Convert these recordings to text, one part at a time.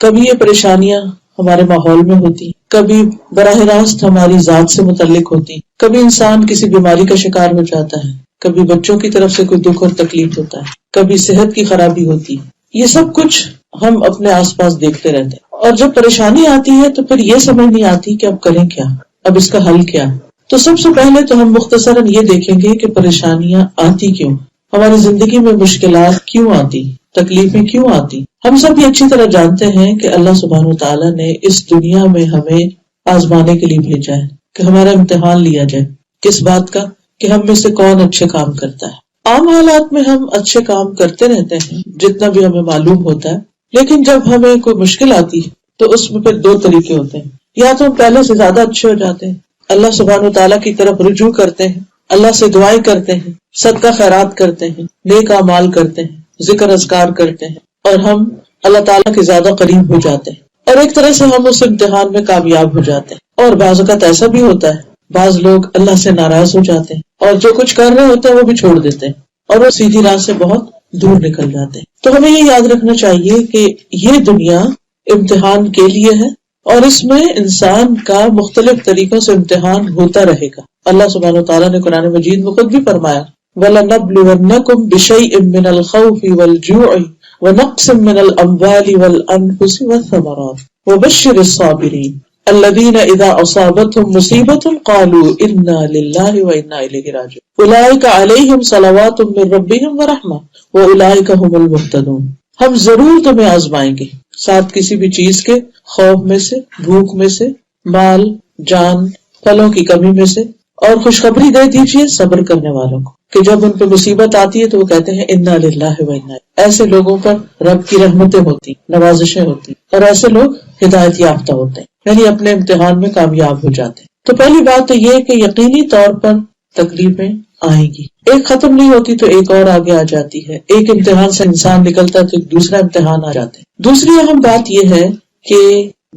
کبھی یہ پریشانیاں ہمارے ماحول میں ہوتی، کبھی براہ راست ہماری ذات سے متعلق ہوتی، کبھی انسان کسی بیماری کا شکار ہو جاتا ہے، کبھی بچوں کی طرف سے کوئی دکھ اور تکلیف ہوتا ہے، کبھی صحت کی خرابی ہوتی. یہ سب کچھ ہم اپنے آس پاس دیکھتے رہتے ہیں، اور جب پریشانی آتی ہے تو پھر یہ سمجھ نہیں آتی کہ اب کریں کیا، اب اس کا حل کیا. تو سب سے پہلے تو ہم مختصراً یہ دیکھیں گے کہ پریشانیاں آتی کیوں، ہماری زندگی میں مشکلات کیوں آتی، تکلیفیں کیوں آتی. ہم سب یہ اچھی طرح جانتے ہیں کہ اللہ سبحانہ وتعالیٰ نے اس دنیا میں ہمیں آزمانے کے لیے بھیجا ہے، کہ ہمارا امتحان لیا جائے. کس بات کا؟ کہ ہم میں سے کون اچھے کام کرتا ہے. عام حالات میں ہم اچھے کام کرتے رہتے ہیں جتنا بھی ہمیں معلوم ہوتا ہے، لیکن جب ہمیں کوئی مشکل آتی ہے تو اس میں پھر دو طریقے ہوتے ہیں. یا تو ہم پہلے سے زیادہ اچھے ہو جاتے ہیں، اللہ سبحانہ وتعالیٰ کی طرف رجوع کرتے ہیں، اللہ سے دعائیں کرتے ہیں، صدقہ خیرات کرتے ہیں، نیک اعمال کرتے ہیں، ذکر اذکار کرتے ہیں، اور ہم اللہ تعالیٰ کے زیادہ قریب ہو جاتے ہیں، اور ایک طرح سے ہم اس امتحان میں کامیاب ہو جاتے ہیں. اور بعض اوقات ایسا بھی ہوتا ہے، بعض لوگ اللہ سے ناراض ہو جاتے ہیں اور جو کچھ کر رہے ہوتے ہیں وہ بھی چھوڑ دیتے ہیں اور وہ سیدھی راہ سے بہت دور نکل جاتے ہیں. تو ہمیں یہ یاد رکھنا چاہیے کہ یہ دنیا امتحان کے لیے ہے، اور اس میں انسان کا مختلف طریقوں سے امتحان ہوتا رہے گا. اللہ سبحانہ وتعالیٰ نے قرآن مجید میں خود بھی فرمایا وَلَنَبْلُوَنَّكُمْ بِشَيْءٍ مِّنَ الْخَوْفِ وَالْجُوعِ وَنَقْصٍ مِّنَ الْأَمْوَالِ وَالْأَنفُسِ وَالثَّمَرَاتِ وَبَشِّرِ الصَّابِرِينَ الَّذِينَ إِذَا أَصَابَتْهُمْ مُصِيبَةٌ قَالُوا إِنَّا لِلَّهِ وَإِنَّا إِلَيْهِ رَاجِعُونَ أُولَٰئِكَ عَلَيْهِمْ صَلَوَاتٌ مِّن رَّبِّهِمْ وَرَحْمَةٌ وَأُولَٰئِكَ هُمُ الْمُهْتَدُونَ. ہم ضرور تمہیں آزمائیں گے ساتھ کسی بھی چیز کے، خوف میں سے، بھوک میں سے، مال، جان، پھلوں کی کمی میں سے، اور خوشخبری دے دیجیے صبر کرنے والوں کو کہ جب ان پہ مصیبت آتی ہے تو وہ کہتے ہیں انا للہ و انا. ایسے لوگوں پر رب کی رحمتیں ہوتی، نوازشیں ہوتی، اور ایسے لوگ ہدایت یافتہ ہوتے ہیں، یعنی اپنے امتحان میں کامیاب ہو جاتے ہیں. تو پہلی بات تو یہ کہ یقینی طور پر تکلیفیں آئیں گی، ایک ختم نہیں ہوتی تو ایک اور آگے آ جاتی ہے، ایک امتحان سے انسان نکلتا ہے تو ایک دوسرا امتحان آ جاتے ہیں. دوسری اہم بات یہ ہے کہ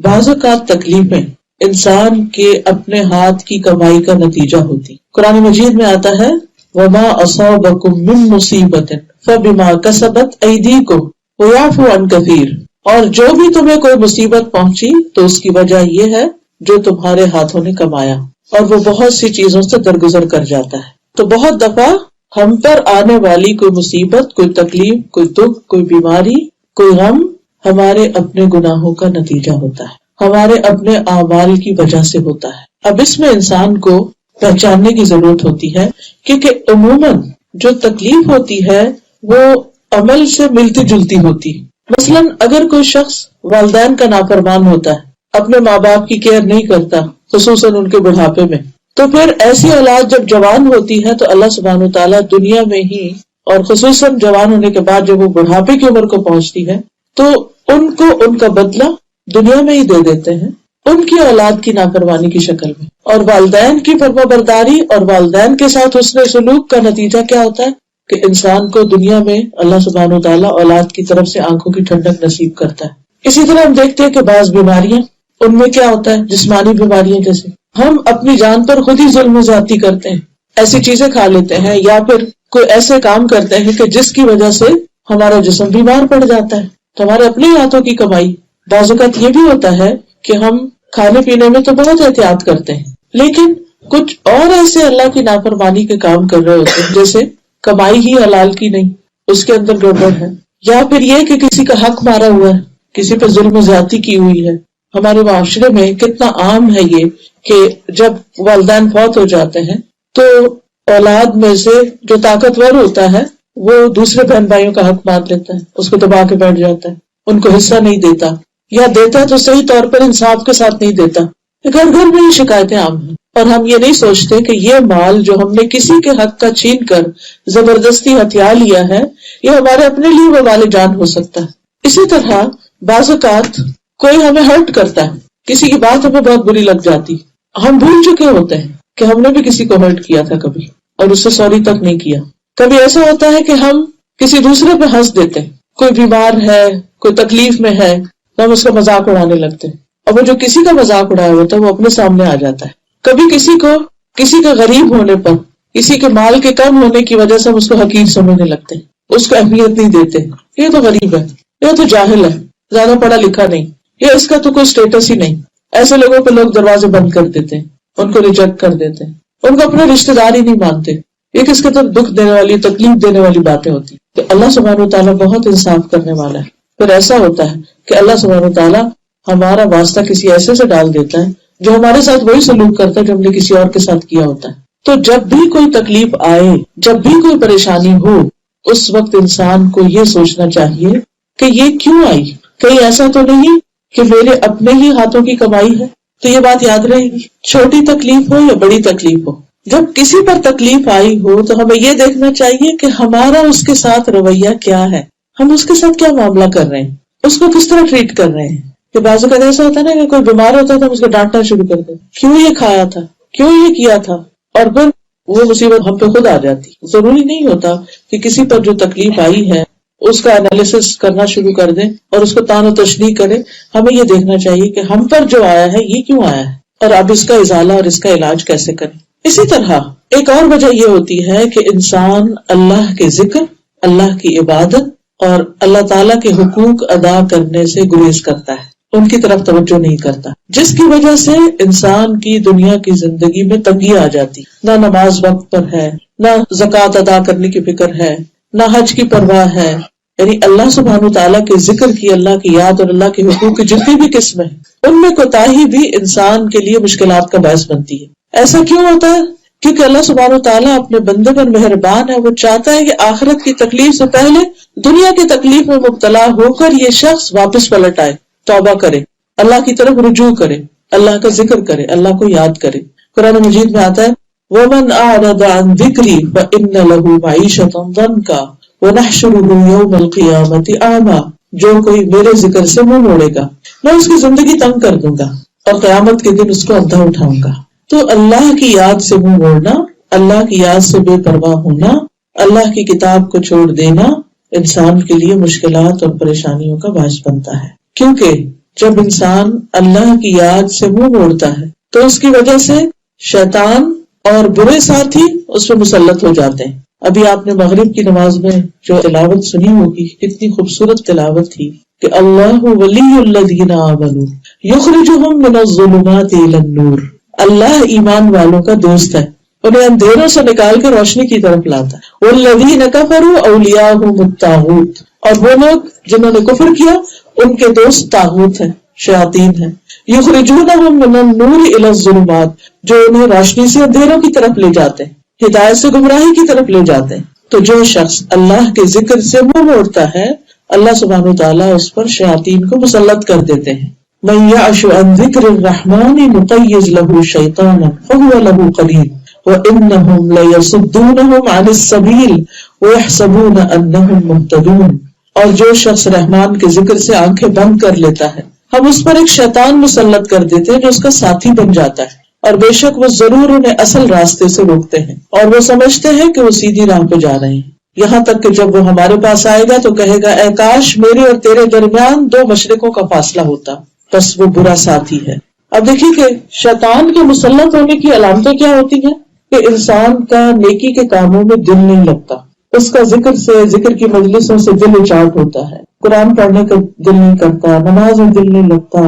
بعض اوقات تکلیفیں انسان کے اپنے ہاتھ کی کمائی کا نتیجہ ہوتی. قرآن مجید میں آتا ہے وَمَا أَصَابَكُم مِّن مُّصِيبَةٍ فَبِمَا كَسَبَتْ أَيْدِيكُمْ وَيَعْفُو عَن كَثِيرٍ. اور جو بھی تمہیں کوئی مصیبت پہنچی تو اس کی وجہ یہ ہے جو تمہارے ہاتھوں نے کمایا، اور وہ بہت سی چیزوں سے درگزر کر جاتا ہے. تو بہت دفعہ ہم پر آنے والی کوئی مصیبت، کوئی تکلیف، کوئی دکھ، کوئی بیماری، کوئی غم ہمارے اپنے گناہوں کا نتیجہ ہوتا ہے، ہمارے اپنے اعمال کی وجہ سے ہوتا ہے. اب اس میں انسان کو پہچاننے کی ضرورت ہوتی ہے کیونکہ عموماً جو تکلیف ہوتی ہے وہ عمل سے ملتی جلتی ہوتی. مثلاً اگر کوئی شخص والدین کا نافرمان ہوتا ہے، اپنے ماں باپ کی کیئر نہیں کرتا، خصوصاً ان کے بڑھاپے میں، تو پھر ایسی اولاد جب جوان ہوتی ہے تو اللہ سبحانہ وتعالیٰ دنیا میں ہی، اور خصوصاً جوان ہونے کے بعد جب وہ بڑھاپے کی عمر کو پہنچتی ہے تو ان کو ان کا بدلہ دنیا میں ہی دے دیتے ہیں ان کی اولاد کی نافرمانی کی شکل میں. اور والدین کی فرمانبرداری اور والدین کے ساتھ حسن سلوک کا نتیجہ کیا ہوتا ہے کہ انسان کو دنیا میں اللہ سبحانہ وتعالیٰ اولاد کی طرف سے آنکھوں کی ٹھنڈک نصیب کرتا ہے. اسی طرح ہم دیکھتے ہیں کہ بعض بیماریاں، ان میں کیا ہوتا ہے، جسمانی بیماریاں جیسے ہم اپنی جان پر خود ہی ظلم و زیادتی کرتے ہیں، ایسی چیزیں کھا لیتے ہیں یا پھر کوئی ایسے کام کرتے ہیں کہ جس کی وجہ سے ہمارا جسم بیمار پڑ جاتا ہے. تو ہمارے اپنے ہاتھوں کی کمائی. بعض اوقات یہ بھی ہوتا ہے کہ ہم کھانے پینے میں تو بہت احتیاط کرتے ہیں لیکن کچھ اور ایسے اللہ کی نافرمانی کے کام کر رہے ہوتے ہیں، جیسے کمائی ہی حلال کی نہیں، اس کے اندر گڑبڑ ہے، یا پھر یہ کہ کسی کا حق مارا ہوا ہے، کسی پہ ظلم و زیادتی کی ہوئی ہے. ہمارے معاشرے میں کتنا عام ہے یہ کہ جب والدین فوت ہو جاتے ہیں تو اولاد میں سے جو طاقتور ہوتا ہے وہ دوسرے بہن بھائیوں کا حق مار لیتا ہے، اس کو دبا کے بیٹھ جاتا ہے، ان کو حصہ نہیں دیتا، یا دیتا تو صحیح طور پر انصاف کے ساتھ نہیں دیتا. گھر گھر میں یہ شکایتیں عام ہیں، اور ہم یہ نہیں سوچتے کہ یہ مال جو ہم نے کسی کے حق کا چھین کر زبردستی ہتھیا لیا ہے یہ ہمارے اپنے لیے وبال جان ہو سکتا ہے. اسی طرح بعض اوقات کوئی ہمیں ہرٹ کرتا ہے، کسی کی بات ہمیں بہت بری لگ جاتی، ہم بھول چکے ہوتے ہیں کہ ہم نے بھی کسی کو ہرٹ کیا تھا کبھی اور اس سے سوری تک نہیں کیا. کبھی ایسا ہوتا ہے کہ ہم کسی دوسرے پہ ہنس دیتے ہیں، کوئی بیمار ہے، کوئی تکلیف میں ہے تو ہم اس کا مذاق اڑانے لگتے ہیں، اور وہ جو کسی کا مذاق اڑایا ہوتا ہے وہ اپنے سامنے آ جاتا ہے. کبھی کسی کے غریب ہونے پر، کسی کے مال کے کم ہونے کی وجہ سے ہم اس کو حقیر سمجھنے لگتے ہیں، اس کو اہمیت نہیں دیتے، یہ تو غریب ہے، یہ تو جاہل ہے، زیادہ پڑھا لکھا نہیں، یا اس کا تو کوئی اسٹیٹس ہی نہیں. ایسے لوگوں پہ لوگ دروازے بند کر دیتے ہیں، ان کو ریجیکٹ کر دیتے ہیں، ان کو اپنے رشتے دار ہی نہیں مانتے. یہ کس کے طرف دکھ دینے والی، تکلیف دینے والی باتیں ہوتی. تو اللہ سبحانہ و تعالیٰ بہت انصاف کرنے والا ہے. پھر ایسا ہوتا ہے کہ اللہ سبحانہ و تعالیٰ ہمارا واسطہ کسی ایسے سے ڈال دیتا ہے جو ہمارے ساتھ وہی سلوک کرتا ہے جو ہم نے کسی اور کے ساتھ کیا ہوتا ہے. تو جب بھی کوئی تکلیف آئے، جب بھی کوئی پریشانی ہو، اس وقت انسان کو یہ سوچنا چاہیے کہ یہ کیوں آئی، کہیں ایسا تو نہیں کہ میرے اپنے ہی ہاتھوں کی کمائی ہے. تو یہ بات یاد رہے گی، چھوٹی تکلیف ہو یا بڑی تکلیف ہو، جب کسی پر تکلیف آئی ہو تو ہمیں یہ دیکھنا چاہیے کہ ہمارا اس کے ساتھ رویہ کیا ہے، ہم اس کے ساتھ کیا معاملہ کر رہے ہیں، اس کو کس طرح ٹریٹ کر رہے ہیں. کہ بعض اوقات ایسا ہوتا ہے نا کہ کوئی بیمار ہوتا ہے تو ہم اس کو ڈانٹنا شروع کر دیں، کیوں یہ کھایا تھا، کیوں یہ کیا تھا، اور پھر وہ مصیبت ہم پہ خود آ جاتی. ضروری نہیں ہوتا کہ کسی پر جو تکلیف آئی ہے اس کا انالیسس کرنا شروع کر دیں اور اس کو تان و تشریح کریں. ہمیں یہ دیکھنا چاہیے کہ ہم پر جو آیا ہے یہ کیوں آیا ہے، اور اب اس کا ازالہ اور اس کا علاج کیسے کریں. اسی طرح ایک اور وجہ یہ ہوتی ہے کہ انسان اللہ کے ذکر، اللہ کی عبادت اور اللہ تعالیٰ کے حقوق ادا کرنے سے گریز کرتا ہے، ان کی طرف توجہ نہیں کرتا، جس کی وجہ سے انسان کی دنیا کی زندگی میں تنگی آ جاتی. نہ نماز وقت پر ہے، نہ زکوٰۃ ادا کرنے کی فکر ہے، نہ حج کی پرواہ ہے. یعنی اللہ سبحانہ تعالیٰ کے ذکر کی، اللہ کی یاد اور اللہ کے حقوق کی جتنی بھی قسمیں ہیں ان میں کوتاہی بھی انسان کے لیے مشکلات کا باعث بنتی ہے. ایسا کیوں ہوتا ہے؟ کیونکہ اللہ سبحانہ تعالیٰ اپنے بندے پر مہربان ہے. وہ چاہتا ہے کہ آخرت کی تکلیف سے پہلے دنیا کی تکلیف میں مبتلا ہو کر یہ شخص واپس پلٹ آئے، توبہ کرے، اللہ کی طرف رجوع کرے، اللہ کا ذکر کرے، اللہ کو یاد کرے. قرآن مجید میں آتا ہے وَمَنْ أَعْرَضَ عَنْ ذِكْرِي فَإِنَّ لَهُ مَعِيشَةً ضَنْكًا وَنَحْشُرُهُ يَوْمَ الْقِيَامَةِ أَعْمَى. جو کوئی میرے ذکر سے منہ موڑے گا میں اس کی زندگی تنگ کر دوں گا اور قیامت کے دن اس کو اندھا اٹھاؤں گا. تو اللہ کی یاد سے منہ موڑنا، اللہ کی یاد سے بے پرواہ ہونا، اللہ کی کتاب کو چھوڑ دینا انسان کے لیے مشکلات اور پریشانیوں کا باعث بنتا ہے. کیونکہ جب انسان اللہ کی یاد سے منہ موڑتا ہے تو اس کی وجہ سے شیطان اور برے ساتھی اس پہ مسلط ہو جاتے ہیں. ابھی آپ نے مغرب کی نماز میں جو تلاوت سنی ہوگی، کتنی خوبصورت تلاوت تھی کہ اللہ ولی الذین آمنوا یخرجہم من الظلمات الی النور. اللہ ایمان والوں کا دوست ہے، انہیں اندھیروں سے نکال کے روشنی کی طرف لاتا ہے. والذین کفروا اولیاءہم الطاغوت. اور وہ لوگ جنہوں نے کفر کیا ان کے دوست طاغوت ہیں، شیاطین ہیں. یخرجونہم من النور الی الظلمات. جو انہیں روشنی سے اندھیروں کی طرف لے جاتے ہیں، ہدایت سے گمراہی کی طرف لے جاتے ہیں. تو جو شخص اللہ کے ذکر سے منہ موڑتا ہے اللہ سبحانہ وتعالیٰ اس پر شیاطین کو مسلط کر دیتے ہیں. من یعش عن ذکر الرحمن نقیض له شیطانا فهو له قرین وانہم لیصدونہم عن السبیل ویحسبون انہم مہتدون. اور جو شخص رحمان کے ذکر سے آنکھیں بند کر لیتا ہے ہم اس پر ایک شیطان مسلط کر دیتے ہیں جو اس کا ساتھی بن جاتا ہے، اور بے شک وہ ضرور انہیں اصل راستے سے روکتے ہیں اور وہ سمجھتے ہیں کہ وہ سیدھی راہ پہ جا رہے ہیں. یہاں تک کہ جب وہ ہمارے پاس آئے گا تو کہے گا اے کاش میرے اور تیرے درمیان 2 مشرقوں کا فاصلہ ہوتا. بس وہ برا ساتھی ہے. اب دیکھیے کہ شیطان کے مسلط ہونے کی علامتیں کیا ہوتی ہیں کہ انسان کا نیکی کے کاموں میں دل نہیں لگتا، اس کا ذکر کی مجلسوں سے دل اچاٹ ہوتا ہے، قرآن پڑھنے کا دل نہیں کرتا، نماز میں دل نہیں لگتا،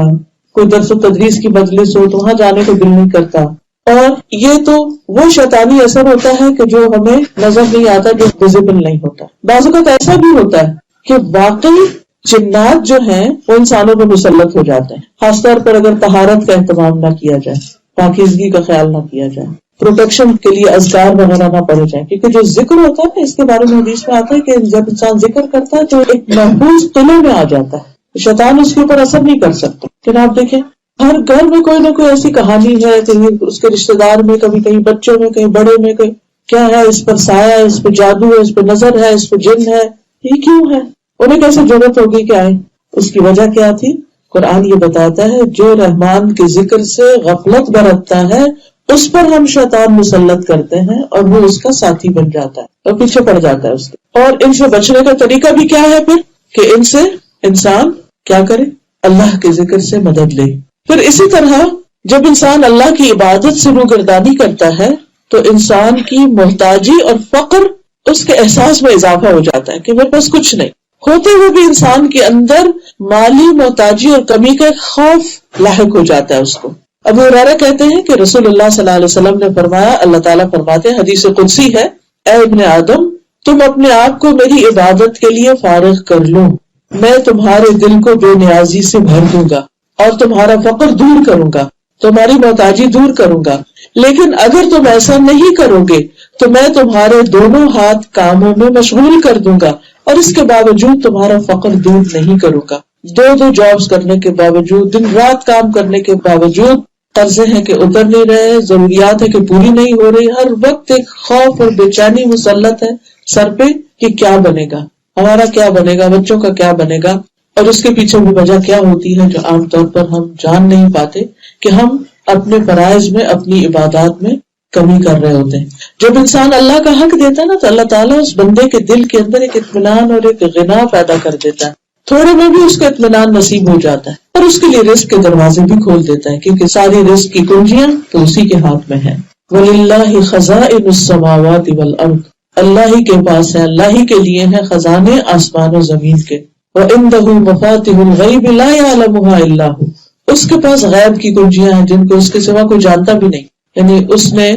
کوئی درس و تدریس کی مجلس ہو تو وہاں جانے کو دل نہیں کرتا. اور یہ تو وہ شیطانی اثر ہوتا ہے کہ جو ہمیں نظر نہیں آتا، جو ویزیبل نہیں ہوتا. بعض اوقات ایسا بھی ہوتا ہے کہ واقعی جنات جو ہیں وہ انسانوں پہ مسلط ہو جاتے ہیں، خاص طور پر اگر طہارت کا اہتمام نہ کیا جائے، پاکیزگی کا خیال نہ کیا جائے، پروٹیکشن کے لیے اذکار وغیرہ نہ پڑے جائیں. کیونکہ جو ذکر ہوتا ہے اس کے بارے میں حدیث میں آتا ہے کہ جب انسان ذکر کرتا ہے تو ایک محفوظ قلعے میں آ جاتا ہے، شیطان اس کے اوپر اثر نہیں کر سکتا. پھر آپ دیکھیں ہر گھر میں کوئی نہ کوئی ایسی کہانی ہے، کہیں اس کے رشتے دار میں، کبھی کہیں بچوں میں، کہیں بڑے میں، کہیں کیا ہے، اس پر سایہ ہے، اس پہ جادو ہے، اس پہ نظر ہے، اس پہ جن ہے. یہ کیوں ہے؟ انہیں کیسے ضرورت ہوگی کہ آئے؟ اس کی وجہ کیا تھی؟ قرآن یہ بتاتا ہے جو رحمان کے ذکر سے غفلت برتتا ہے اس پر ہم شیطان مسلط کرتے ہیں اور وہ اس کا ساتھی بن جاتا ہے اور پیچھے پڑ جاتا ہے اس کے. اور ان سے بچنے کا طریقہ بھی کیا ہے پھر کہ ان سے انسان کیا کرے؟ اللہ کے ذکر سے مدد لے. پھر اسی طرح جب انسان اللہ کی عبادت سے روگردانی کرتا ہے تو انسان کی محتاجی اور فقر اس کے احساس میں اضافہ ہو جاتا ہے کہ میرے پاس کچھ نہیں. ہوتے ہوئے بھی انسان کے اندر مالی محتاجی اور کمی کا خوف لاحق ہو جاتا ہے اس کو. ابو ہریرہ کہتے ہیں کہ رسول اللہ صلی اللہ علیہ وسلم نے فرمایا، اللہ تعالیٰ فرماتے ہیں، حدیث قدسی ہے، اے ابن آدم تم اپنے آپ کو میری عبادت کے لیے فارغ کر لو، میں تمہارے دل کو بے نیازی سے بھر دوں گا اور تمہارا فقر دور کروں گا، تمہاری محتاجی دور کروں گا. لیکن اگر تم ایسا نہیں کرو گے تو میں تمہارے دونوں ہاتھ کاموں میں مشغول کر دوں گا اور اس کے باوجود تمہارا فقر دور نہیں کروں گا. دو جابز کرنے کے باوجود، دن رات کام کرنے کے باوجود قرضے ہیں کہ اتر نہیں رہے، ضروریات ہے کہ پوری نہیں ہو رہی، ہر وقت ایک خوف اور بے چینی مسلط ہے سر پہ کہ کیا بنے گا، ہمارا کیا بنے گا، بچوں کا کیا بنے گا. اور اس کے پیچھے بھی وجہ کیا ہوتی ہے جو عام طور پر ہم جان نہیں پاتے کہ ہم اپنے فرائض میں، اپنی عبادات میں کمی کر رہے ہوتے ہیں. جب انسان اللہ کا حق دیتا ہے نا تو اللہ تعالیٰ اس بندے کے دل کے اندر ایک اطمینان اور ایک غنا پیدا کر دیتا ہے، تھوڑے میں بھی اس کو اطمینان نصیب ہو جاتا ہے اور اس کے لیے رزق کے دروازے بھی کھول دیتا ہے، کیونکہ ساری رزق کی کنجیاں تو اسی کے ہاتھ میں ہیں. وَلِلَّهِ خَزَائِنُ السَّمَاوَاتِ وَالْأَرْضِ، اللہ ہی کے پاس ہے، اللہ ہی کے لیے ہیں خزانے آسمان و زمین کے. وَعِندَهُ مَفَاتِحُ الْغَيْبِ لَا يَعْلَمُهَا إِلَّا هُوَ، اس کے پاس غیب کی کنجیاں ہیں جن کو اس کے سوا کوئی جانتا بھی نہیں، یعنی اس نے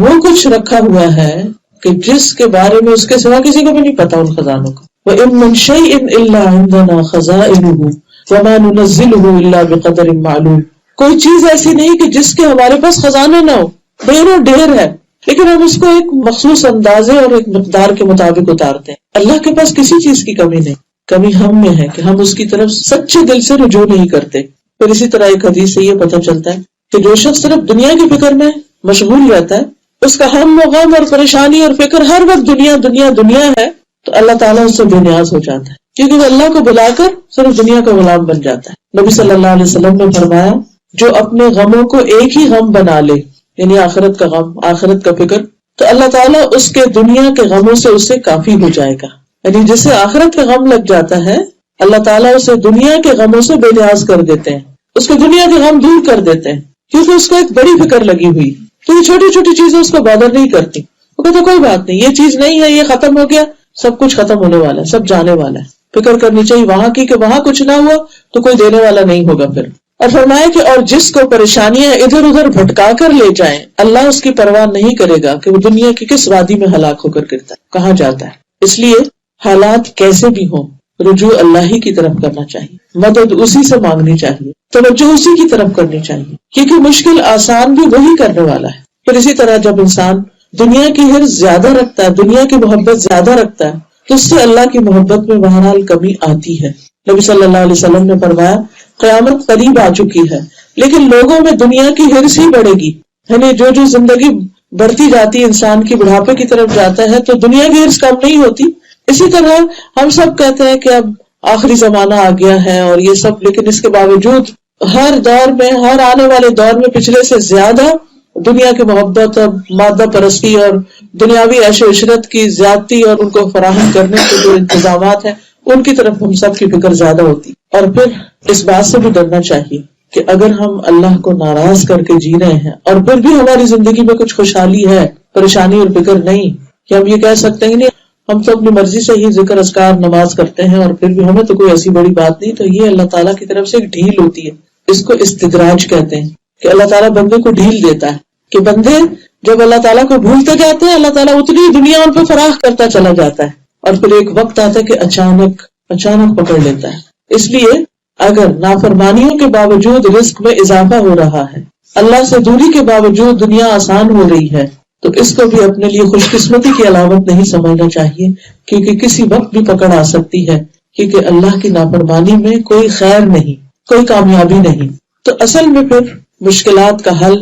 وہ کچھ رکھا ہوا ہے کہ جس کے بارے میں اس کے سوا کسی کو بھی نہیں پتا ان خزانوں کا. وَإِن مِّن شَيْءٍ إِلَّا عِندَنَا خَزَائِنُهُ وَمَا نُنَزِّلُهُ إِلَّا بِقَدَرٍ مَّعْلُومٍ، کوئی چیز ایسی نہیں کہ جس کے ہمارے پاس خزانہ نہ ہو، ڈھیروں ڈھیر ہے، لیکن ہم اس کو ایک مخصوص اندازے اور ایک مقدار کے مطابق اتارتے ہیں. اللہ کے پاس کسی چیز کی کمی نہیں، کمی ہم میں ہے کہ ہم اس کی طرف سچے دل سے رجوع نہیں کرتے. پھر اسی طرح ایک حدیث سے یہ پتہ چلتا ہے کہ جو شخص صرف دنیا کی فکر میں مشغول رہتا ہے، اس کا ہم و غم اور پریشانی اور فکر ہر وقت دنیا دنیا دنیا ہے، تو اللہ تعالیٰ اس سے بے نیاز ہو جاتا ہے، کیونکہ وہ اللہ کو بلا کر صرف دنیا کا غلام بن جاتا ہے. نبی صلی اللہ علیہ وسلم نے فرمایا، جو اپنے غموں کو ایک ہی غم بنا لے، یعنی آخرت کا غم، آخرت کا فکر، تو اللہ تعالیٰ اس کے دنیا کے غموں سے اس سے کافی ہو جائے گا. یعنی جسے آخرت کا غم لگ جاتا ہے، اللہ تعالیٰ اسے دنیا کے غموں سے بے نیاز کر دیتے ہیں، اس کو دنیا کے غم دور کر دیتے ہیں، کیونکہ اس کو ایک بڑی فکر لگی ہوئی، تو یہ چھوٹی چھوٹی چیزیں اس کو بادر نہیں کرتی. وہ کہتا کوئی بات نہیں، یہ چیز نہیں ہے، یہ ختم ہو گیا، سب کچھ ختم ہونے والا ہے، سب جانے والا ہے. فکر کرنی چاہیے وہاں کی کہ وہاں کچھ نہ ہوا تو کوئی دینے والا نہیں ہوگا پھر. اور فرمایا کہ اور جس کو پریشانیاں ادھر ادھر بھٹکا کر لے جائیں، اللہ اس کی پرواہ نہیں کرے گا کہ وہ دنیا کی کس وادی میں ہلاک ہو کر گرتا ہے، کہاں جاتا ہے. اس لیے حالات کیسے بھی ہوں، رجوع اللہ ہی کی طرف کرنا چاہیے، مدد اسی سے مانگنی چاہیے، توجہ اسی کی طرف کرنی چاہیے، کیونکہ مشکل آسان بھی وہی کرنے والا ہے. پھر اسی طرح جب انسان دنیا کی حرص زیادہ رکھتا ہے، دنیا کی محبت زیادہ رکھتا ہے، تو اس سے اللہ کی محبت میں بہرحال کمی آتی ہے. نبی صلی اللہ علیہ وسلم نے فرمایا، قیامت قریب آ چکی ہے، لیکن لوگوں میں دنیا کی حرص ہی بڑھے گی. یعنی جو زندگی بڑھتی جاتی ہے، انسان کی بڑھاپے کی طرف جاتا ہے، تو دنیا کی حرص کم نہیں ہوتی. اسی طرح ہم سب کہتے ہیں کہ اب آخری زمانہ آ گیا ہے اور یہ سب، لیکن اس کے باوجود ہر دور میں، ہر آنے والے دور میں پچھلے سے زیادہ دنیا کی محبت اور مادہ پرستی اور دنیاوی عیش و عشرت کی زیادتی اور ان کو فراہم کرنے کے جو انتظامات ہیں ان کی طرف ہم سب کی فکر زیادہ ہوتی. اور پھر اس بات سے بھی ڈرنا چاہیے کہ اگر ہم اللہ کو ناراض کر کے جی رہے ہیں اور پھر بھی ہماری زندگی میں کچھ خوشحالی ہے، پریشانی اور فکر نہیں، کہ ہم یہ کہہ سکتے ہیں نہیں ہم تو اپنی مرضی سے ہی ذکر اذکار نماز کرتے ہیں اور پھر بھی ہمیں تو کوئی ایسی بڑی بات نہیں، تو یہ اللہ تعالیٰ کی طرف سے ایک ڈھیل ہوتی ہے. اس کو استدراج کہتے ہیں کہ اللہ تعالیٰ بندے کو ڈھیل دیتا ہے کہ بندے جب اللہ تعالیٰ کو بھولتے جاتے ہیں، اللہ تعالیٰ اتنی دنیا ان پہ فراخ کرتا چلا جاتا ہے اور پھر ایک وقت آتا ہے کہ اچانک پکڑ لیتا ہے. اس لیے اگر نافرمانیوں کے باوجود رزق میں اضافہ ہو رہا ہے، اللہ سے دوری کے باوجود دنیا آسان ہو رہی ہے، تو اس کو بھی اپنے لیے خوش قسمتی کی علامت نہیں سمجھنا چاہیے، کیونکہ کسی وقت بھی پکڑ آ سکتی ہے، کیونکہ اللہ کی نافرمانی میں کوئی خیر نہیں، کوئی کامیابی نہیں. تو اصل میں پھر مشکلات کا حل،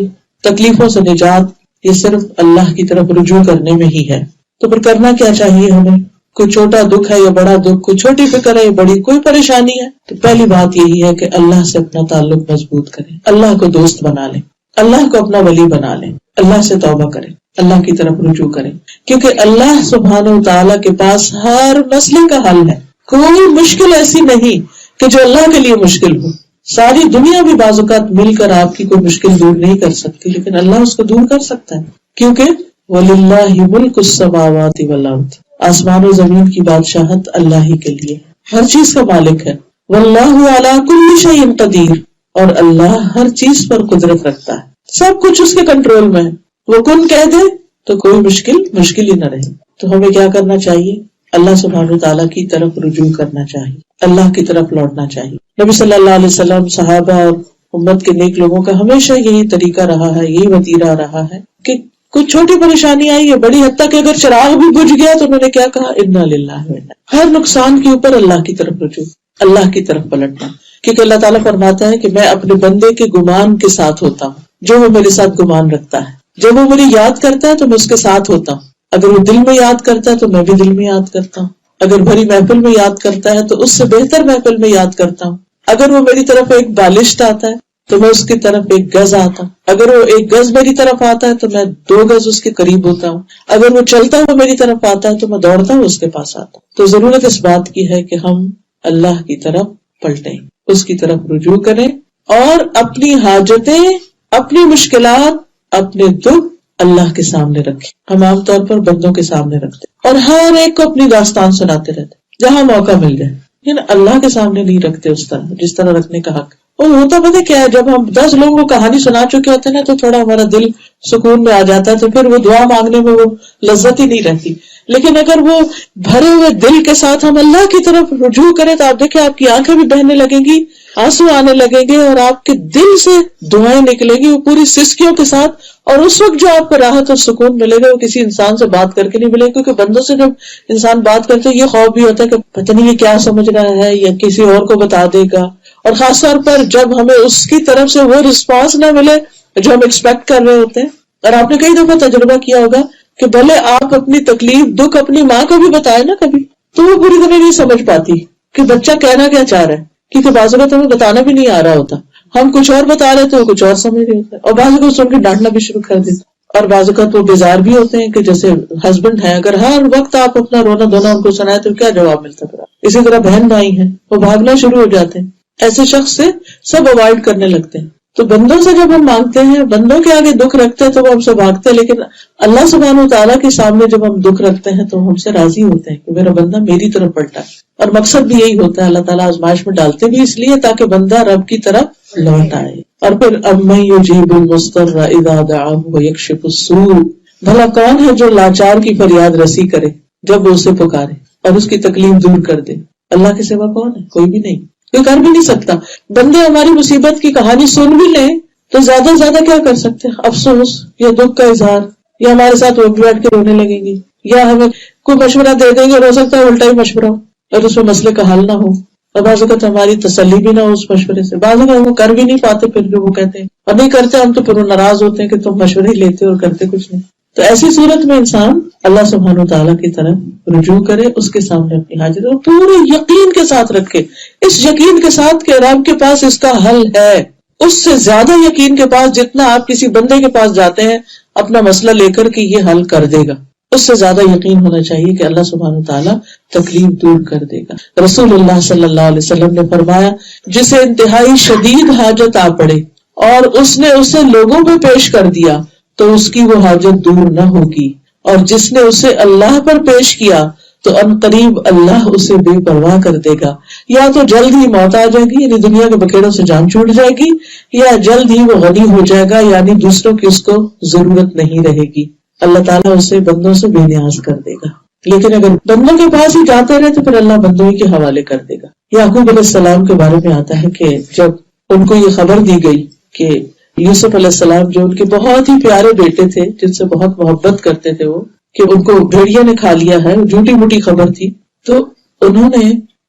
تکلیفوں سے نجات، یہ صرف اللہ کی طرف رجوع کرنے میں ہی ہے. تو پھر کرنا کیا چاہیے ہمیں؟ کوئی چھوٹا دکھ ہے یا بڑا دکھ، کوئی چھوٹی فکر ہے یا بڑی کوئی پریشانی ہے، تو پہلی بات یہی ہے کہ اللہ سے اپنا تعلق مضبوط کریں، اللہ کو دوست بنا لیں، اللہ کو اپنا ولی بنا لیں، اللہ سے توبہ کریں، اللہ کی طرف رجوع کریں، کیونکہ اللہ سبحانہ و تعالیٰ کے پاس ہر مسئلے کا حل ہے. کوئی مشکل ایسی نہیں کہ جو اللہ کے لیے مشکل ہو. ساری دنیا بھی بعض اوقات مل کر آپ کی کوئی مشکل دور نہیں کر سکتی، لیکن اللہ اس کو دور کر سکتا ہے، کیونکہ وَلِلَّهِ مُلْكُ السَّمَاوَاتِ وَالْأَرْضِ، آسمان و زمین کی بادشاہت اللہ ہی کے لیے. ہر چیز کا مالک ہے. واللہ علی کل شیء قدیر، اور اللہ ہر چیز پر قدرت رکھتا ہے، سب کچھ اس کے کنٹرول میں ہے. وہ کن کہہ دے تو کوئی مشکل ہی نہ رہے. تو ہمیں کیا کرنا چاہیے؟ اللہ سبحانہ تعالیٰ کی طرف رجوع کرنا چاہیے، اللہ کی طرف لوٹنا چاہیے. نبی صلی اللہ علیہ وسلم، صحابہ اور امت کے نیک لوگوں کا ہمیشہ یہی طریقہ رہا ہے، یہی وتیرہ رہا ہے کہ کوئی چھوٹی پریشانی آئی ہے، بڑی حد تک اگر چراغ بھی بجھ گیا تو انہوں نے کیا کہا؟ انا للہ و انا. ہر نقصان کے اوپر اللہ کی طرف رجوع، اللہ کی طرف پلٹنا. کیونکہ اللہ تعالیٰ فرماتا ہے کہ میں اپنے بندے کے گمان کے ساتھ ہوتا ہوں، جو وہ میرے ساتھ گمان رکھتا ہے. جب وہ مجھے یاد کرتا ہے تو میں اس کے ساتھ ہوتا ہوں، اگر وہ دل میں یاد کرتا ہے تو میں بھی دل میں یاد کرتا ہوں، اگر بھری محفل میں یاد کرتا ہے تو اس سے بہتر محفل میں یاد کرتا ہوں. اگر وہ میری طرف ایک بالشت آتا ہے تو میں اس کی طرف ایک گز آتا ہوں، اگر وہ ایک گز میری طرف آتا ہے تو میں 2 گز اس کے قریب ہوتا ہوں، اگر وہ چلتا ہوا میری طرف آتا ہے تو میں دوڑتا ہوں اس کے پاس آتا ہوں. تو ضرورت اس بات کی ہے کہ ہم اللہ کی طرف پلٹیں، اس کی طرف رجوع کریں اور اپنی حاجتیں، اپنی مشکلات، اپنے دکھ اللہ کے سامنے رکھیں. ہم عام طور پر بندوں کے سامنے رکھتے اور ہر ایک کو اپنی داستان سناتے رہتے جہاں موقع مل جائے، لیکن اللہ کے سامنے نہیں رکھتے اس طرح جس طرح رکھنے کا حق. اور ہوتا پتہ کیا ہے، جب ہم 10 لوگوں کو کہانی سنا چکے ہوتے ہیں نا تو تھوڑا ہمارا دل سکون میں آ جاتا ہے، تو پھر وہ دعا مانگنے میں وہ لذت ہی نہیں رہتی. لیکن اگر وہ بھرے ہوئے دل کے ساتھ ہم اللہ کی طرف رجوع کریں تو آپ دیکھیں آپ کی آنکھیں بھی بہنے لگیں گی، آنسو آنے لگیں گے اور آپ کے دل سے دعائیں نکلیں گی وہ پوری سسکیوں کے ساتھ. اور اس وقت جو آپ کو راحت اور سکون ملے گا وہ کسی انسان سے بات کر کے نہیں ملے گا، کیونکہ بندوں سے جب انسان بات کرتے یہ خوف بھی ہوتا ہے کہ پتہ نہیں یہ کیا سمجھ رہا ہے یا کسی اور کو بتا دے گا. اور خاص طور پر جب ہمیں اس کی طرف سے وہ رسپانس نہ ملے جو ہم ایکسپیکٹ کر رہے ہوتے ہیں. اور آپ نے کئی دفعہ تجربہ کیا ہوگا کہ بھلے آپ اپنی تکلیف دکھ اپنی ماں کو بھی بتائے نا کبھی، تو وہ پوری طرح نہیں سمجھ پاتی کہ بچہ کہنا کیا چاہ رہا ہے، کیونکہ بعض اوقات ہمیں بتانا بھی نہیں آ رہا ہوتا، ہم کچھ اور بتا رہے تھے وہ کچھ اور سمجھ رہے ہوتے ہیں، اور بعض اوقات سن کے ڈانٹنا بھی شروع کر دیتے. اور بعض اوقات وہ بیزار بھی ہوتے ہیں کہ جیسے ہسبینڈ ہے، اگر ہر وقت آپ اپنا رونا دھونا ان کو سنائے تو کیا جواب ملتا ہے. اسی طرح بہن بھائی ہیں، وہ بھاگنا شروع ہو جاتے ہیں، ایسے شخص سے سب اوائڈ کرنے لگتے ہیں. تو بندوں سے جب ہم مانگتے ہیں، بندوں کے آگے دکھ رکھتے ہیں تو وہ ہم سے بھاگتے ہیں، لیکن اللہ سبحانہ و تعالیٰ کے سامنے جب ہم دکھ رکھتے ہیں تو ہم سے راضی ہوتے ہیں کہ میرا بندہ میری طرف پلٹا ہے. اور مقصد بھی یہی ہوتا ہے، اللہ تعالیٰ آزمائش میں ڈالتے بھی اس لیے تاکہ بندہ رب کی طرف لوٹ آئے. اور پھر امن یجیب المضطر اذا دعاہ ویکشف السوء، بھلا کون ہے جو لاچار کی فریاد رسی کرے جب وہ اسے پکارے اور اس کی تکلیف دور کر دے. اللہ کے سوا کون ہے؟ کوئی بھی نہیں، کوئی کر بھی نہیں سکتا. بندے ہماری مصیبت کی کہانی سن بھی لیں تو زیادہ سے زیادہ کیا کر سکتے ہیں؟ افسوس یا دکھ کا اظہار، یا ہمارے ساتھ وہ بیٹھ کے رونے لگیں گی، یا ہمیں کوئی مشورہ دے دیں گے اور ہو سکتا ہے الٹا ہی مشورہ ہو اور اس میں مسئلے کا حل نہ ہو، اور بعض اوقات ہماری تسلی بھی نہ ہو اس مشورے سے. بعض اوقات وہ کر بھی نہیں پاتے پھر جو وہ کہتے ہیں، اور نہیں کرتے ہم تو پھر وہ ناراض ہوتے ہیں کہ تم مشورے ہی لیتے اور کرتے کچھ نہیں. تو ایسی صورت میں انسان اللہ سبحانہ و تعالیٰ کی طرف رجوع کرے، اس کے سامنے اپنی حاجت اور پورے یقین کے ساتھ رکھے، اس یقین کے ساتھ کہ رب کے پاس اس کا حل ہے. اس سے زیادہ یقین کے پاس جتنا آپ کسی بندے کے پاس جاتے ہیں اپنا مسئلہ لے کر کہ یہ حل کر دے گا، اس سے زیادہ یقین ہونا چاہیے کہ اللہ سبحانہ و تعالیٰ تکلیف دور کر دے گا. رسول اللہ صلی اللہ علیہ وسلم نے فرمایا، جسے انتہائی شدید حاجت آ پڑے اور اس نے اسے لوگوں پہ پیش کر دیا تو اس کی وہ حاجت دور نہ ہوگی، اور جس نے اسے اللہ پر پیش کیا تو ان قریب اللہ اسے بے پرواہ کر دے گا. یا تو جلد ہی موت آ جائے گی، یعنی دنیا کے بکھیڑوں سے جان چھوٹ جائے گی، یا جلد ہی وہ غنی ہو جائے گا، یعنی دوسروں کی اس کو ضرورت نہیں رہے گی. اللہ تعالیٰ اسے بندوں سے بے نیاز کر دے گا. لیکن اگر بندوں کے پاس ہی جاتے رہے تو پھر اللہ بندوں ہی کے حوالے کر دے گا. یعقوب علیہ السلام کے بارے میں آتا ہے کہ جب ان کو یہ خبر دی گئی کہ یوسف علیہ السلام جو ان کے بہت ہی پیارے بیٹے تھے، جن سے بہت محبت کرتے تھے وہ، کہ ان کو بھیڑیا نے کھا لیا ہے، جھوٹی موٹی خبر تھی، تو انہوں نے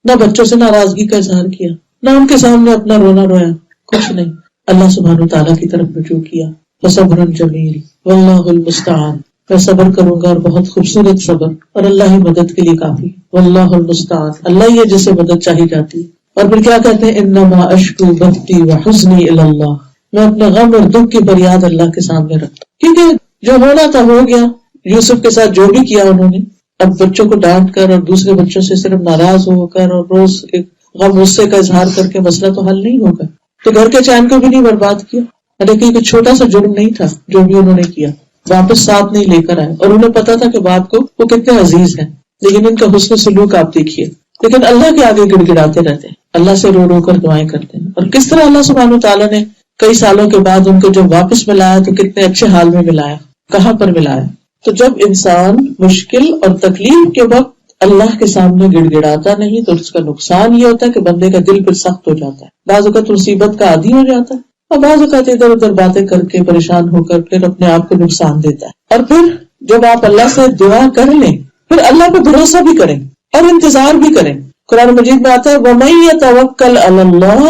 نہ بچوں سے ناراضگی کا اظہار کیا، نہ ان کے سامنے اپنا رونا رویا، کچھ نہیں. اللہ سبحانہ تعالیٰ کی طرف رجوع کیا. وصبر جمیل واللہ المستعان، میں صبر کروں گا اور بہت خوبصورت صبر، اور اللہ ہی مدد کے لیے کافی. واللہ المستعان، اللہ ہی ہے جسے مدد چاہی جاتی. اور پھر کیا کہتے ہیں، انما اشکو بثی وحزنی الی اللہ، میں اپنا غم اور دکھ کی فریاد اللہ کے سامنے رکھتا ہوں، کیونکہ جو ہونا تھا ہو گیا. یوسف کے ساتھ جو بھی کیا انہوں نے، اب بچوں کو ڈانٹ کر اور دوسرے بچوں سے صرف ناراض ہو کر اور روز ایک غم غصے کا اظہار کر کے مسئلہ تو حل نہیں ہوگا. تو گھر کے چین کو بھی نہیں برباد کیا، لیکن ایک چھوٹا سا جرم نہیں تھا جو بھی انہوں نے کیا، واپس ساتھ نہیں لے کر آئے. اور انہیں پتا تھا کہ باپ کو وہ کتنے عزیز ہیں، لیکن ان کا حسن سلوک آپ دیکھیے. لیکن اللہ کے آگے گڑ گڑاتے رہتے ہیں، اللہ سے رو رو کر دعائیں کرتے ہیں. اور کس طرح اللہ سبحانہ تعالیٰ نے کئی سالوں کے بعد ان کو جب واپس ملایا تو کتنے اچھے حال میں ملایا، کہاں پر ملایا. تو جب انسان مشکل اور تکلیف کے وقت اللہ کے سامنے گڑ گڑاتا نہیں تو اس کا نقصان یہ ہوتا ہے کہ بندے کا دل پھر سخت ہو جاتا ہے، بعض اوقات مصیبت کا عادی ہو جاتا ہے، اور بعض اوقات ادھر ادھر باتیں کر کے پریشان ہو کر پھر اپنے آپ کو نقصان دیتا ہے. اور پھر جب آپ اللہ سے دعا کر لیں پھر اللہ پہ بھروسہ بھی کریں اور انتظار بھی کریں. قرآن مجید میں آتا ہے وَمَن يَتَوَكَّلْ عَلَى اللَّهِ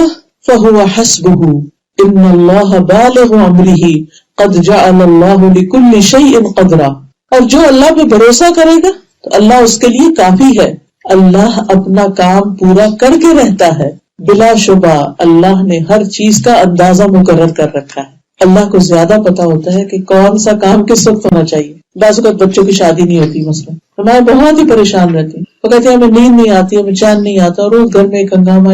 فَهُوَ حَسْبُهُ إِنَّ اللَّهَ بَالِغُ أَمْرِهِ قَدْ جَعَلَ اللَّهُ لِكُلِّ شَيْءٍ قَدْرًا. اور جو اللہ پہ بھروسہ کرے گا تو اللہ اس کے لیے کافی ہے. اللہ اپنا کام پورا کر کے رہتا ہے، بلا شبہ اللہ نے ہر چیز کا اندازہ مقرر کر رکھا ہے. اللہ کو زیادہ پتا ہوتا ہے کہ کون سا کام کس وقت ہونا چاہیے. بعض اوقات بچوں کی شادی نہیں ہوتی مثلا، ہمارے بہت ہی پریشان رہتے ہیں، وہ کہتے ہیں ہمیں نیند نہیں آتی، ہمیں چین نہیں آتا، اور روز گھر میں ایک ہنگامہ،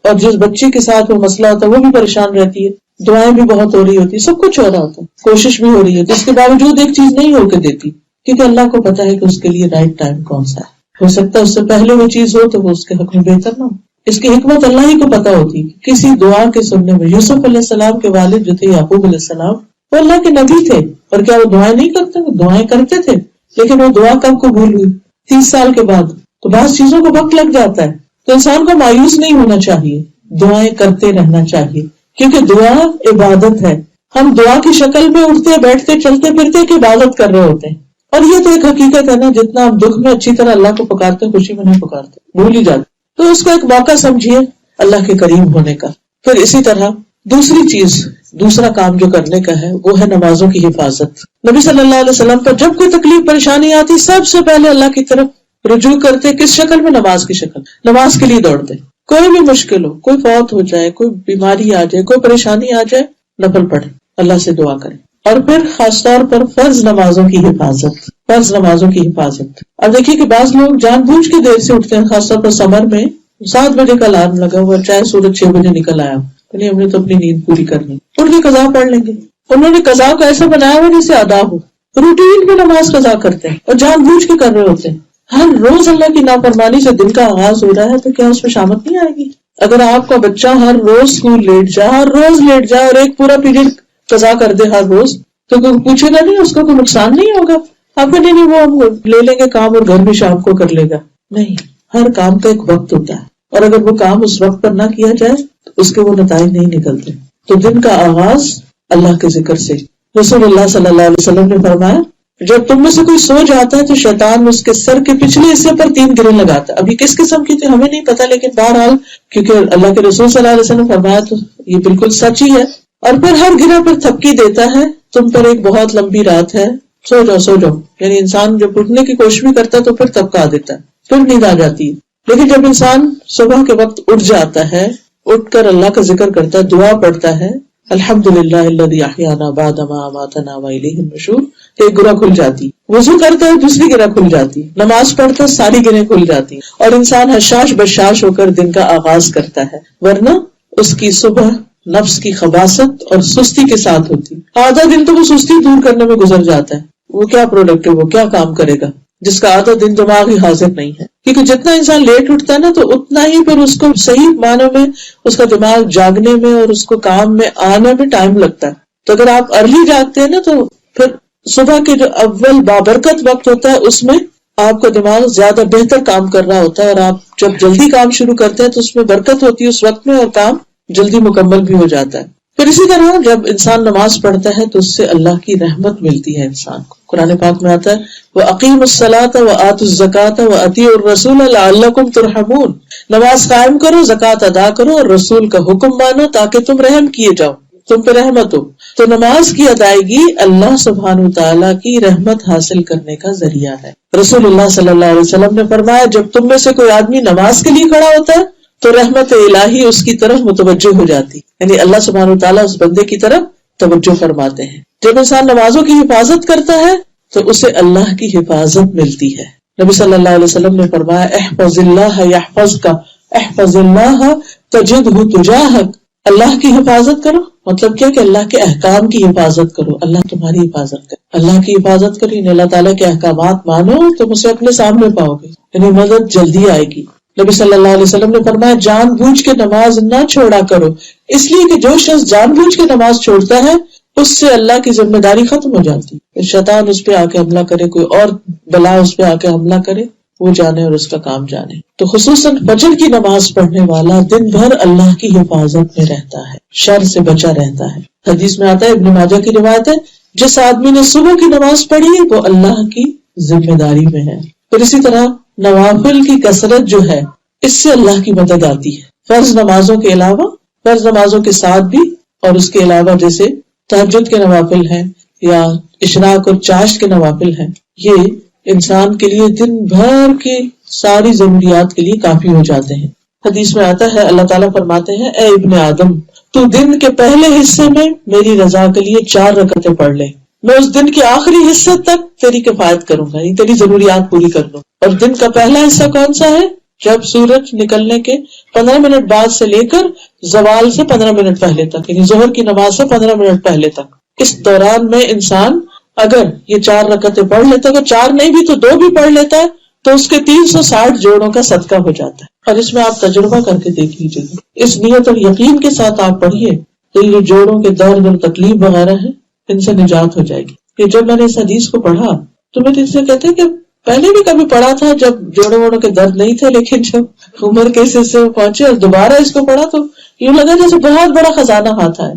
اور جس بچے کے ساتھ وہ مسئلہ ہوتا ہے وہ بھی پریشان رہتی ہے. دعائیں بھی بہت ہو رہی ہوتی، سب کچھ ہو رہا ہوتا ہے، کوشش بھی ہو رہی ہوتی، اس کے باوجود ایک چیز نہیں ہو کے دیتی، کیونکہ اللہ کو پتا ہے کہ اس کے لیے رائٹ ٹائم کون سا ہے. ہو سکتا ہے اس سے پہلے وہ چیز ہو تو وہ اس کے حق میں بہتر نہ ہو. اس کی حکمت اللہ ہی کو پتا ہوتی ہے. کسی دعا کے سننے میں یوسف علیہ السلام کے والد جو تھے یعقوب علیہ السلام، وہ اللہ کے نبی تھے، اور کیا وہ دعائیں نہیں کرتے؟ وہ دعائیں کرتے تھے، لیکن وہ دعا کب قبول ہوئی؟ 30 سال کے بعد. تو بعض چیزوں کو وقت لگ جاتا ہے، تو انسان کو مایوس نہیں ہونا چاہیے، دعائیں کرتے رہنا چاہیے، کیونکہ دعا عبادت ہے. ہم دعا کی شکل میں اٹھتے بیٹھتے چلتے پھرتے کہ عبادت کر رہے ہوتے ہیں. اور یہ تو ایک حقیقت ہے نا، جتنا آپ دکھ میں اچھی طرح اللہ کو پکارتے ہیں، خوشی میں نہیں پکارتے، بھول ہی جاتے. تو اس کو ایک موقع سمجھیے اللہ کے قریب ہونے کا. پھر اسی طرح دوسری چیز، دوسرا کام جو کرنے کا ہے وہ ہے نمازوں کی حفاظت. نبی صلی اللہ علیہ وسلم پر جب کوئی تکلیف پریشانی آتی سب سے پہلے اللہ کی طرف رجوع کرتے. کس شکل میں؟ نماز کی شکل. نماز کے لیے دوڑتے. کوئی بھی مشکل ہو، کوئی فوت ہو جائے، کوئی بیماری آ جائے، کوئی پریشانی آ جائے، نفل پڑھے، اللہ سے دعا کریں. اور پھر خاص طور پر فرض نمازوں کی حفاظت. فرض نمازوں کی حفاظت. اب دیکھیے کہ بعض لوگ جان بوجھ کے دیر سے اٹھتے ہیں، خاص طور پر سمر میں 7 بجے کا الارم لگا ہوا، چاہے سورج 6 بجے نکل آیا، نہیں ہم نے تو اپنی نیند پوری کرنی، اٹھ کے قضا پڑھ لیں گے. انہوں نے قضا کو ایسا بنایا ہوا جسے ادا ہو، روٹین میں نماز قضا کرتے ہیں اور جان بوجھ کے کر رہے ہوتے ہیں. ہر روز اللہ کی نافرمانی سے دن کا آغاز ہو رہا ہے تو کیا اس میں شامت نہیں آئے گی؟ اگر آپ کا بچہ ہر روز اسکول لیٹ جائے، ہر روز لیٹ جائے اور ایک پورا پیریڈ قضا کر دے ہر روز، تو کوئی پوچھے گا نہیں، اس کو کوئی نقصان نہیں ہوگا. آپ کو نہیں وہ ہم لے لیں گے کام اور گھر بھی شام کو کر لے گا. نہیں، ہر کام کا ایک وقت ہوتا ہے، اور اگر وہ کام اس وقت پر نہ کیا جائے تو اس کے وہ نتائج نہیں نکلتے. تو دن کا آغاز اللہ کے ذکر سے. رسول اللہ صلی اللہ علیہ وسلم نے فرمایا جب تم میں سے کوئی سو جاتا ہے تو شیطان اس کے سر کے پچھلے حصے پر 3 گریں لگاتا ہے. ابھی کس قسم کی تھی ہمیں نہیں پتا، لیکن بہرحال کیونکہ اللہ کے رسول صلی اللہ علیہ وسلم نے فرمایا تو یہ بالکل سچ ہی ہے. اور پھر ہر گرہ پر تھپکی دیتا ہے تم پر ایک بہت لمبی رات ہے، سو جاؤ سو جاؤ. یعنی انسان جب اٹھنے کی کوشش بھی کرتا ہے تو پھر تھپکا دیتا ہے، پھر نیند آ جاتی ہے. لیکن جب انسان صبح کے وقت اٹھ جاتا ہے، اٹھ کر اللہ کا ذکر کرتا ہے، دعا پڑھتا ہے، الحمدللہ الذی احیانا بعد ما اماتنا والیہ النشور، ایک گرہ کھل جاتی. وضو کرتا ہے، دوسری گرہ کھل جاتی. نماز پڑھتا ہے، ساری گرہیں کھل جاتی، اور انسان حشاش بشاش ہو کر دن کا آغاز کرتا ہے. ورنہ اس کی صبح نفس کی خباثت اور سستی کے ساتھ ہوتی. آدھا دن تو وہ سستی دور کرنے میں گزر جاتا ہے. وہ کیا پروڈکٹیو، وہ کیا کام کرے گا جس کا آدھا دن دماغ ہی حاضر نہیں ہے. کیونکہ جتنا انسان لیٹ اٹھتا ہے نا تو اتنا ہی پھر اس کو صحیح معنوں میں اس کا دماغ جاگنے میں اور اس کو کام میں آنے میں ٹائم لگتا ہے. تو اگر آپ ارلی جاگتے ہیں نا تو پھر صبح کے جو اول بابرکت وقت ہوتا ہے اس میں آپ کا دماغ زیادہ بہتر کام کر رہا ہوتا ہے، اور آپ جب جلدی کام شروع کرتے ہیں تو اس میں برکت ہوتی ہے اس وقت میں، اور کام جلدی مکمل بھی ہو جاتا ہے. پھر اسی طرح جب انسان نماز پڑھتا ہے تو اس سے اللہ کی رحمت ملتی ہے انسان کو. قرآن پاک میں آتا ہے وَأَقِيمُوا الصَّلَاةَ وَآتُوا الزَّكَاةَ وَأَطِيعُوا الرَّسُولَ لَعَلَّكُمْ تُرْحَمُونَ. نماز قائم کرو، زکوٰۃ ادا کرو، اور رسول کا حکم مانو تاکہ تم رحم کیے جاؤ، تم پہ رحمت ہو. تو نماز کی ادائیگی اللہ سبحانہ تعالیٰ کی رحمت حاصل کرنے کا ذریعہ ہے. رسول اللہ صلی اللہ علیہ وسلم نے فرمایا جب تم میں سے کوئی آدمی نماز کے لیے کھڑا ہوتا ہے تو رحمت الہی اس کی طرف متوجہ ہو جاتی، یعنی اللہ سبحانہ تعالیٰ اس بندے کی طرف توجہ فرماتے ہیں. جب انسان نمازوں کی حفاظت کرتا ہے تو اسے اللہ کی حفاظت ملتی ہے. نبی صلی اللہ علیہ وسلم نے فرمایا احفظ اللہ یحفظک، احفظ اللہ تجدہ تجاہک. اللہ کی حفاظت کرو مطلب کیا کہ اللہ کے احکام کی حفاظت کرو، اللہ تمہاری حفاظت کرے. اللہ کی حفاظت کرو یعنی اللہ تعالیٰ کے احکامات مانو، تم اسے اپنے سامنے پاؤ گے، یعنی مدد جلدی آئے گی. نبی صلی اللہ علیہ وسلم نے فرمایا جان بوجھ کے نماز نہ چھوڑا کرو، اس لیے کہ جو شخص جان بوجھ کے نماز چھوڑتا ہے اس سے اللہ کی ذمہ داری ختم ہو جاتی ہے. شیطان اس پہ آ کے حملہ کرے، کوئی اور بلا اس پہ آ کے حملہ کرے، وہ جانے اور اس کا کام جانے. تو خصوصاً فجر کی نماز پڑھنے والا دن بھر اللہ کی حفاظت میں رہتا ہے، شر سے بچا رہتا ہے. حدیث میں آتا ہے، ابن ماجہ کی روایت ہے، جس آدمی نے صبح کی نماز پڑھی وہ اللہ کی ذمہ داری میں ہے. پھر اسی طرح نوافل کی کثرت جو ہے اس سے اللہ کی مدد آتی ہے. فرض نمازوں کے علاوہ، فرض نمازوں کے ساتھ بھی، اور اس کے علاوہ جیسے تہجد کے نوافل ہیں یا اشراق اور چاشت کے نوافل ہیں، یہ انسان کے لیے دن بھر کی ساری ضروریات کے لیے کافی ہو جاتے ہیں. حدیث میں آتا ہے اللہ تعالیٰ فرماتے ہیں، اے ابن آدم تو دن کے پہلے حصے میں میری رضا کے لیے 4 رکعتیں پڑھ لے، میں اس دن کے آخری حصے تک تیری کفایت کروں گا، یعنی تیری ضروریات پوری کر لوں. اور دن کا پہلا حصہ کون سا ہے؟ جب سورج نکلنے کے 15 منٹ بعد سے لے کر زوال سے 15 منٹ پہلے تک، یعنی ظہر کی نماز سے 15 منٹ پہلے تک. اس دوران میں انسان اگر یہ 4 رکعتیں پڑھ لیتا ہے، اگر 4 نہیں بھی تو 2 بھی پڑھ لیتا ہے، تو اس کے 360 جوڑوں کا صدقہ ہو جاتا ہے. اور اس میں آپ تجربہ کر کے دیکھ لیجیے، اس نیت اور یقین کے ساتھ آپ پڑھیے تو یہ جوڑوں کے درد اور تکلیف وغیرہ ہے ان سے نجات ہو جائے گی. کہ جب میں نے اس حدیث کو پڑھا تو میں ان سے کہتے ہیں کہ پہلے بھی کبھی پڑھا تھا جب جوڑوں ووڑوں کے درد نہیں تھے، لیکن جب عمر کے حصے میں پہنچے اور دوبارہ اس کو پڑھا تو یوں لگا جیسے بہت بڑا خزانہ ہاتھ ہے.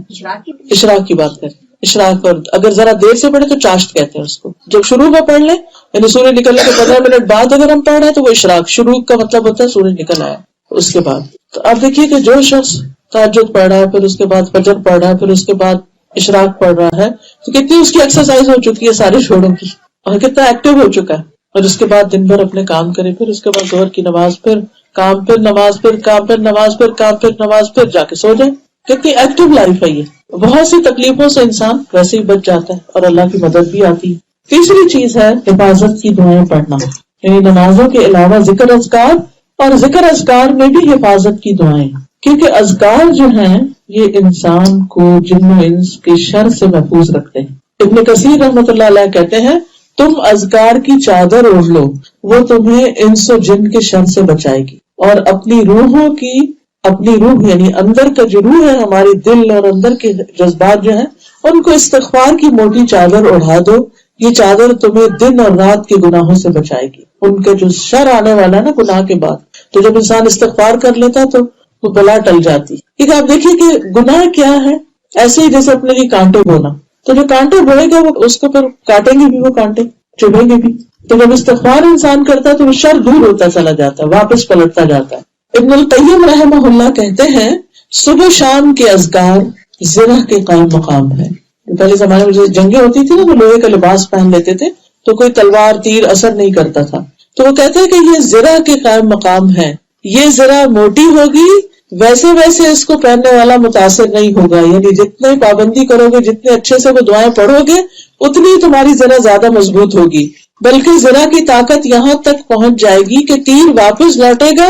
اشراق کی بات کریں، اشراق، اور اگر ذرا دیر سے پڑھے تو چاشت کہتے ہیں اس کو. جب شروع میں پڑھ لیں، یعنی سورج نکلنے کے 15 منٹ بعد اگر ہم پڑھ رہے ہیں تو وہ اشراق، شروع کا مطلب ہوتا ہے سورج نکل آیا اس کے بعد. تو آپ دیکھیے کہ جو شخص تہجد پڑھ رہا ہے، پھر اس کے بعد فجر پڑھ رہا ہے، پھر اس کے بعد اشراق پڑھ رہا ہے، تو کتنی اس کی ایکسرسائز ہو چکی ہے سارے جوڑوں کی، اور کتنا ایکٹیو ہو چکا ہے. اور اس کے بعد دن بھر اپنے کام کرے، پھر اس کے بعد ظہر کی نماز، پھر کام، پھر نماز، پھر کام، پھر نماز، پھر کام، پھر نماز، پھر جا کے سو جائے. کتنی ایکٹیو لائف ہے یہ. بہت سی تکلیفوں سے انسان ویسے ہی بچ جاتا ہے اور اللہ کی مدد بھی آتی ہے. تیسری چیز ہے حفاظت کی دعائیں پڑھنا، یعنی نمازوں کے علاوہ ذکر اذکار، اور ذکر اذکار میں بھی حفاظت کی دعائیں، کیونکہ اذکار جو ہیں یہ انسان کو جن و انس کے شر سے محفوظ رکھتے ہیں. ابن کثیر رحمۃ اللہ علیہ کہتے ہیں، تم اذکار کی چادر اوڑھ لو، وہ تمہیں انس و جن کے شر سے بچائے گی، اور اپنی روح یعنی اندر کا جو روح ہے، ہماری دل اور اندر کے جذبات جو ہیں، ان کو استغفار کی موٹی چادر اوڑھا دو. یہ چادر تمہیں دن اور رات کے گناہوں سے بچائے گی، ان کے جو شر آنے والا ہے نا گناہ کے بعد. تو جب انسان استغفار کر لیتا تو وہ بلا ٹل جاتی. کیونکہ آپ دیکھیے کہ گناہ کیا ہے، ایسے ہی جیسے اپنے لیے کانٹے بونا، تو جو کانٹے بوئے گا وہ اس کو پھر کاٹیں گے بھی، وہ کانٹے چبھیں گے بھی. تو جب استغفار انسان کرتا ہے تو وہ شر دور ہوتا چلا جاتا ہے، واپس پلٹتا جاتا ہے. ابن القیم رحمہ اللہ کہتے ہیں، صبح شام کے اذکار زرہ کے قائم مقام ہے. پہلے زمانے میں جیسے جنگیں ہوتی تھی نا تو لوہے کا لباس پہن لیتے تھے تو کوئی تلوار تیر اثر نہیں کرتا تھا. تو وہ کہتے ہیں کہ یہ زرہ کے قائم مقام ہے. یہ زرہ موٹی ہوگی ویسے ویسے اس کو پہننے والا متاثر نہیں ہوگا، یعنی جتنے پابندی کرو گے، جتنے اچھے سے وہ دعائیں پڑھو گے، اتنی تمہاری زرہ زیادہ مضبوط ہوگی. بلکہ زرہ کی طاقت یہاں تک پہنچ جائے گی کہ تیر واپس لوٹے گا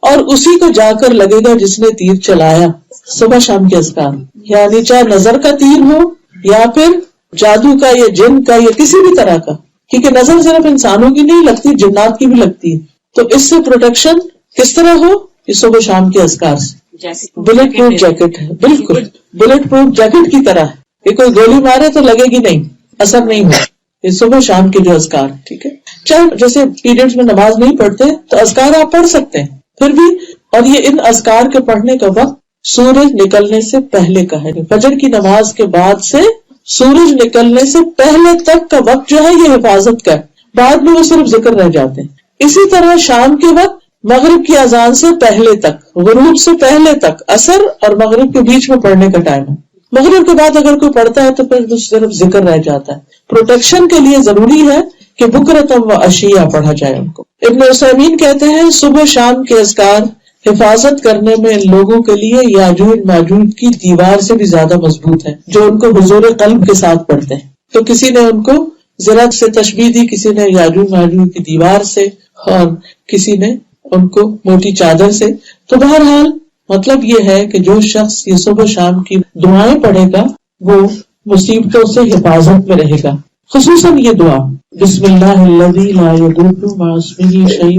اور اسی کو جا کر لگے گا جس نے تیر چلایا. صبح شام کے اذکار، یعنی چاہے نظر کا تیر ہو یا پھر جادو کا یا جن کا یا کسی بھی طرح کا، کیونکہ نظر صرف انسانوں کی نہیں لگتی، جنات کی بھی لگتی ہے. تو اس سے پروٹیکشن کس طرح ہو؟ یہ صبح شام کے اذکار سے. بلٹ پروف جیکٹ ہے، بالکل بلٹ پروف جیکٹ کی طرح ہے. یہ کوئی گولی مارے تو لگے گی نہیں، اثر نہیں ہو. یہ صبح شام کے جو اذکار، ٹھیک ہے. چاہے جیسے پیریڈز میں نماز نہیں پڑھتے تو اذکار آپ پڑھ سکتے ہیں پھر بھی. اور یہ ان اذکار کے پڑھنے کا وقت سورج نکلنے سے پہلے کا ہے. فجر کی نماز کے بعد سے سورج نکلنے سے پہلے تک کا وقت جو ہے یہ حفاظت کا ہے، بعد میں وہ صرف ذکر رہ جاتے ہیں. اسی طرح شام کے وقت مغرب کی اذان سے پہلے تک، غروب سے پہلے تک، عصر اور مغرب کے بیچ میں پڑھنے کا ٹائم ہے. مغرب کے بعد اگر کوئی پڑھتا ہے تو پھر صرف ذکر رہ جاتا ہے. پروٹیکشن کے لیے ضروری ہے کہ بکرتم و عشیہ پڑھا جائے ان کو. ابن عثیمین کہتے ہیں، صبح شام کے اذکار حفاظت کرنے میں لوگوں کے لیے یاجوج ماجوج کی دیوار سے بھی زیادہ مضبوط ہے، جو ان کو حضور قلب کے ساتھ پڑھتے ہیں. تو کسی نے ان کو زرت سے تشبیہ دی، کسی نے یاجوج ماجوج کی دیوار سے، اور کسی نے ان کو موٹی چادر سے. تو بہرحال مطلب یہ ہے کہ جو شخص یہ صبح شام کی دعائیں پڑھے گا وہ مصیبتوں سے حفاظت میں رہے گا. خصوصاً یہ دعا، بسم اللہ الذی لا یضر مع اسمہ شیء